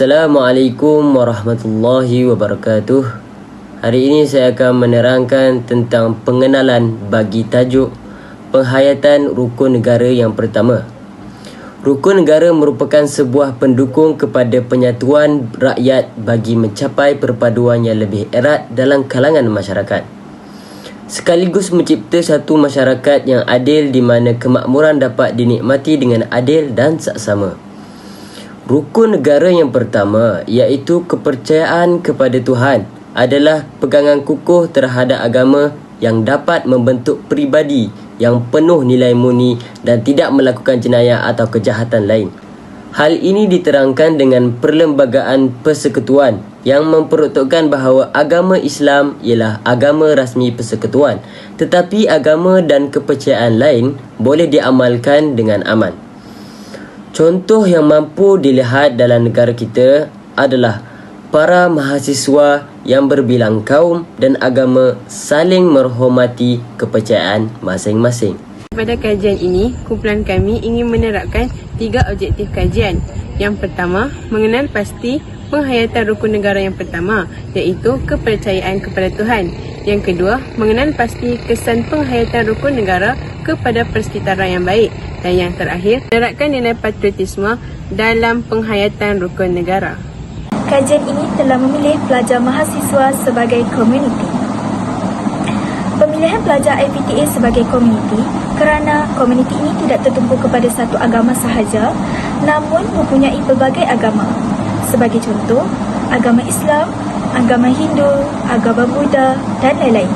Assalamualaikum warahmatullahi wabarakatuh. Hari ini saya akan menerangkan tentang pengenalan bagi tajuk penghayatan rukun negara yang pertama. Rukun negara merupakan sebuah pendukung kepada penyatuan rakyat bagi mencapai perpaduan yang lebih erat dalam kalangan masyarakat, sekaligus mencipta satu masyarakat yang adil di mana kemakmuran dapat dinikmati dengan adil dan saksama. Rukun negara yang pertama iaitu kepercayaan kepada Tuhan adalah pegangan kukuh terhadap agama yang dapat membentuk peribadi yang penuh nilai murni dan tidak melakukan jenayah atau kejahatan lain. Hal ini diterangkan dengan perlembagaan persekutuan yang memperuntukkan bahawa agama Islam ialah agama rasmi persekutuan, tetapi agama dan kepercayaan lain boleh diamalkan dengan aman. Contoh yang mampu dilihat dalam negara kita adalah para mahasiswa yang berbilang kaum dan agama saling menghormati kepercayaan masing-masing. Pada kajian ini, kumpulan kami ingin menerapkan 3 objektif kajian. Yang pertama, mengenal pasti penghayatan rukun negara yang pertama, iaitu kepercayaan kepada Tuhan. Yang kedua, mengenal pasti kesan penghayatan rukun negara kepada persekitaran yang baik. Dan yang terakhir, menerapkan nilai patriotisme dalam penghayatan rukun negara. Kajian ini telah memilih pelajar mahasiswa sebagai komuniti. Pemilihan pelajar IPTA sebagai komuniti kerana komuniti ini tidak tertumpu kepada satu agama sahaja, namun mempunyai pelbagai agama. Sebagai contoh, agama Islam, agama Hindu, agama Buddha dan lain-lain.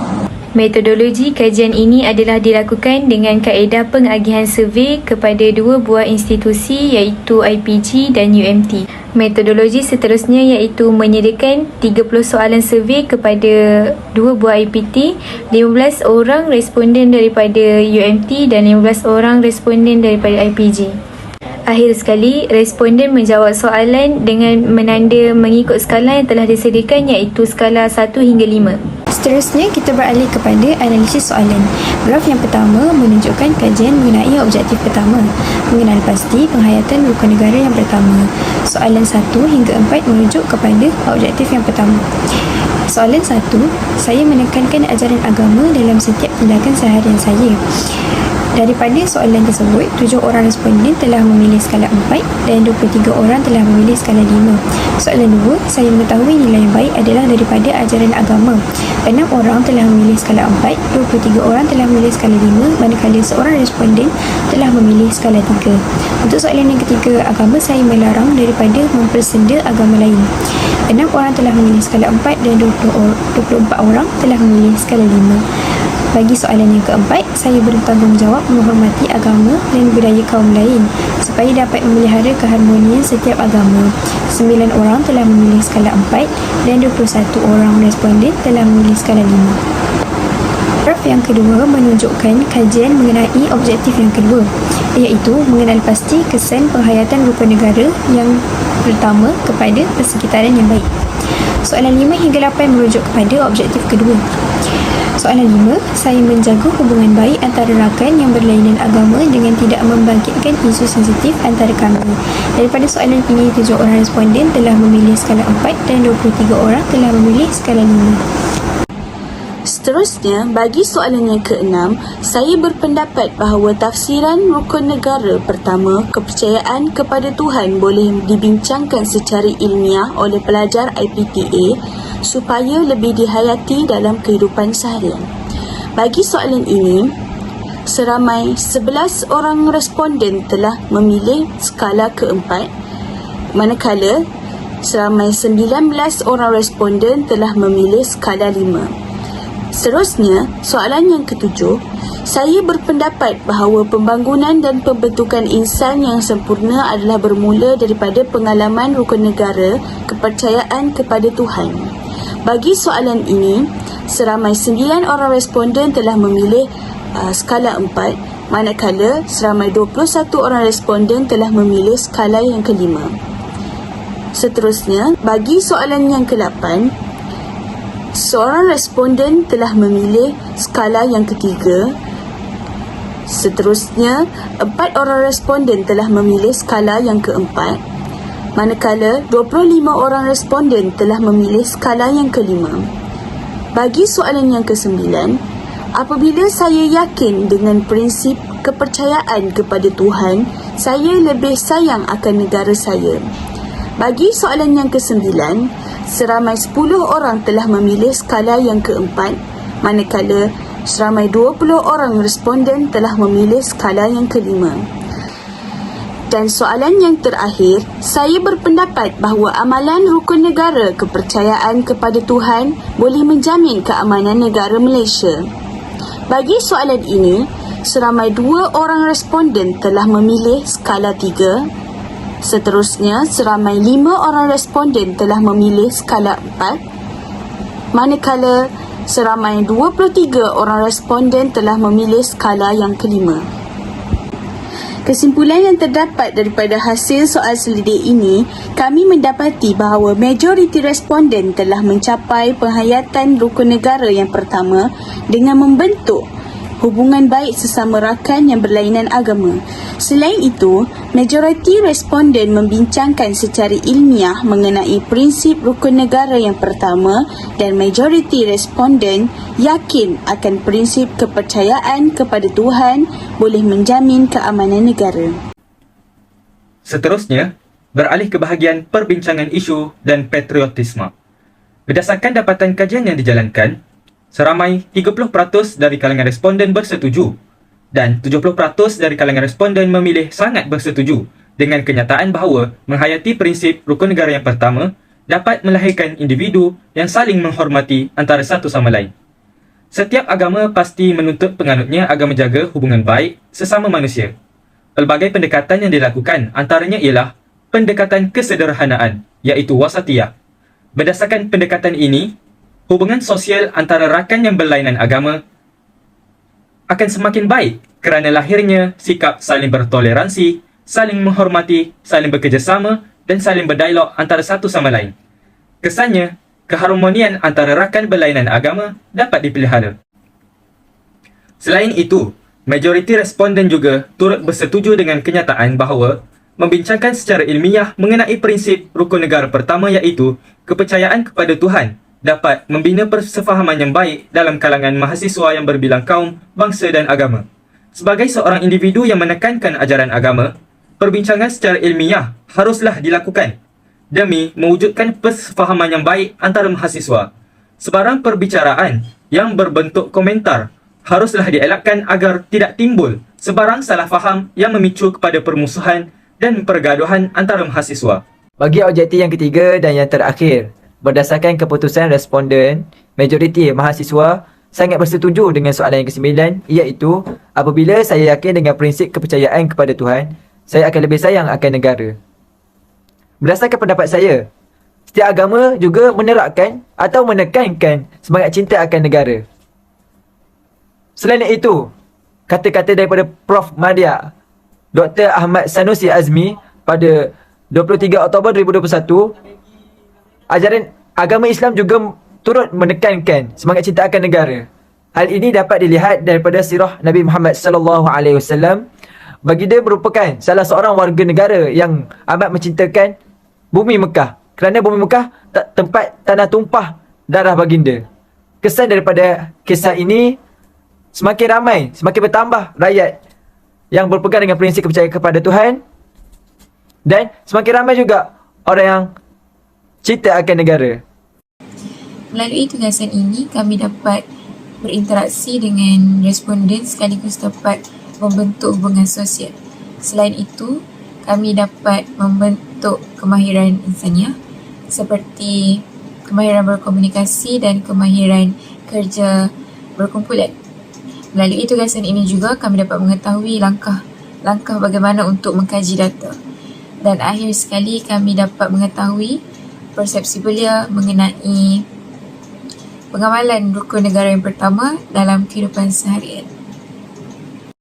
Metodologi kajian ini adalah dilakukan dengan kaedah pengagihan survey kepada 2 buah institusi iaitu IPG dan UMT. Metodologi seterusnya iaitu menyediakan 30 soalan survey kepada 2 buah IPT, 15 orang responden daripada UMT dan 15 orang responden daripada IPG. Akhir sekali, responden menjawab soalan dengan menanda mengikut skala yang telah disediakan iaitu skala 1 hingga 5. Seterusnya, kita beralih kepada analisis soalan. Graf yang pertama menunjukkan kajian mengenai objektif pertama, mengenal pasti penghayatan rukun negara yang pertama. Soalan 1 hingga 4 merujuk kepada objektif yang pertama. Soalan 1, saya menekankan ajaran agama dalam setiap tindakan seharian saya. Daripada soalan tersebut, 7 orang responden telah memilih skala 4 dan 23 orang telah memilih skala 5. Soalan 2, saya mengetahui nilai yang baik adalah daripada ajaran agama. 6 orang telah memilih skala 4, 23 orang telah memilih skala 5, manakala seorang responden telah memilih skala 3. Untuk soalan yang ketiga, agama saya melarang daripada mempersenda agama lain. 6 orang telah memilih skala 4 dan 24 orang telah memilih skala 5. Bagi soalan yang keempat, saya bertanggungjawab menghormati agama dan budaya kaum lain supaya dapat memelihara keharmonian setiap agama. 9 orang telah memilih skala 4 dan 21 orang responden telah memilih skala 5. Graf yang kedua menunjukkan kajian mengenai objektif yang kedua, iaitu mengenal pasti kesan penghayatan rukun negara yang pertama kepada persekitaran yang baik. Soalan 5 hingga 8 merujuk kepada objektif kedua. Soalan 5, saya menjaga hubungan baik antara rakan yang berlainan agama dengan tidak membangkitkan isu sensitif antara kami. Daripada soalan ini, 7 orang responden telah memilih skala 4 dan 23 orang telah memilih skala 5. Seterusnya, bagi soalan yang ke-6, saya berpendapat bahawa tafsiran rukun negara pertama, kepercayaan kepada Tuhan boleh dibincangkan secara ilmiah oleh pelajar IPTA supaya lebih dihayati dalam kehidupan seharian. Bagi soalan ini, seramai 11 orang responden telah memilih skala ke-4, manakala seramai 19 orang responden telah memilih skala 5. Seterusnya, soalan yang ke-7, saya berpendapat bahawa pembangunan dan pembentukan insan yang sempurna adalah bermula daripada pengalaman rukun negara, kepercayaan kepada Tuhan. Bagi soalan ini, seramai 9 orang responden telah memilih skala 4, manakala seramai 21 orang responden telah memilih skala yang ke-5. Seterusnya, bagi soalan yang ke-8, seorang responden telah memilih skala yang ketiga. Seterusnya, 4 orang responden telah memilih skala yang keempat. manakala 25 orang responden telah memilih skala yang kelima. Bagi soalan yang kesembilan, apabila saya yakin dengan prinsip kepercayaan kepada Tuhan, saya lebih sayang akan negara saya. Bagi soalan yang kesembilan, seramai 10 orang telah memilih skala yang keempat, manakala seramai 20 orang responden telah memilih skala yang kelima. Dan soalan yang terakhir, saya berpendapat bahawa amalan rukun negara kepercayaan kepada Tuhan boleh menjamin keamanan negara Malaysia. Bagi soalan ini, seramai 2 orang responden telah memilih skala 3. Seterusnya, seramai 5 orang responden telah memilih skala 4. Manakala seramai 23 orang responden telah memilih skala yang kelima. Kesimpulan yang terdapat daripada hasil soal selidik ini, kami mendapati bahawa majoriti responden telah mencapai penghayatan rukun negara yang pertama dengan membentuk hubungan baik sesama rakan yang berlainan agama. Selain itu, majoriti responden membincangkan secara ilmiah mengenai prinsip rukun negara yang pertama dan majoriti responden yakin akan prinsip kepercayaan kepada Tuhan boleh menjamin keamanan negara. Seterusnya, beralih ke bahagian perbincangan isu dan patriotisme. Berdasarkan dapatan kajian yang dijalankan, seramai 30% dari kalangan responden bersetuju dan 70% dari kalangan responden memilih sangat bersetuju dengan kenyataan bahawa menghayati prinsip rukun negara yang pertama dapat melahirkan individu yang saling menghormati antara satu sama lain. Setiap agama pasti menuntut penganutnya agar menjaga hubungan baik sesama manusia. Pelbagai pendekatan yang dilakukan antaranya ialah pendekatan kesederhanaan, iaitu wasatiyah. Berdasarkan pendekatan ini, hubungan sosial antara rakan yang berlainan agama akan semakin baik kerana lahirnya sikap saling bertoleransi, saling menghormati, saling bekerjasama dan saling berdialog antara satu sama lain. Kesannya, keharmonian antara rakan berlainan agama dapat dipelihara. Selain itu, majoriti responden juga turut bersetuju dengan kenyataan bahawa membincangkan secara ilmiah mengenai prinsip rukun negara pertama iaitu kepercayaan kepada Tuhan dapat membina persefahaman yang baik dalam kalangan mahasiswa yang berbilang kaum, bangsa dan agama. Sebagai seorang individu yang menekankan ajaran agama, perbincangan secara ilmiah haruslah dilakukan demi mewujudkan persefahaman yang baik antara mahasiswa. Sebarang perbicaraan yang berbentuk komentar haruslah dielakkan agar tidak timbul sebarang salah faham yang memicu kepada permusuhan dan pergaduhan antara mahasiswa. Bagi objektif yang ketiga dan yang terakhir, berdasarkan keputusan responden, majoriti mahasiswa sangat bersetuju dengan soalan yang ke-9, iaitu apabila saya yakin dengan prinsip kepercayaan kepada Tuhan, saya akan lebih sayang akan negara. Berdasarkan pendapat saya, setiap agama juga menerapkan atau menekankan semangat cinta akan negara. Selain itu, kata-kata daripada Prof. Madya Dr. Ahmad Sanusi Azmi pada 23 Oktober 2021, ajaran agama Islam juga turut menekankan semangat cinta akan negara. Hal ini dapat dilihat daripada sirah Nabi Muhammad SAW. Baginda merupakan salah seorang warga negara yang amat mencintakan bumi Mekah. Kerana bumi Mekah tempat tanah tumpah darah baginda. Kesan daripada kisah ini, semakin ramai, semakin bertambah rakyat yang berpegang dengan prinsip kepercayaan kepada Tuhan, dan semakin ramai juga orang yang cinta akan negara. Melalui tugasan ini, kami dapat berinteraksi dengan responden sekaligus dapat membentuk hubungan sosial. Selain itu, kami dapat membentuk kemahiran insaniah seperti kemahiran berkomunikasi dan kemahiran kerja berkumpulan. Melalui tugasan ini juga kami dapat mengetahui langkah bagaimana untuk mengkaji data. Dan akhir sekali kami dapat mengetahui persepsi belia mengenai pengamalan rukun negara yang pertama dalam kehidupan seharian.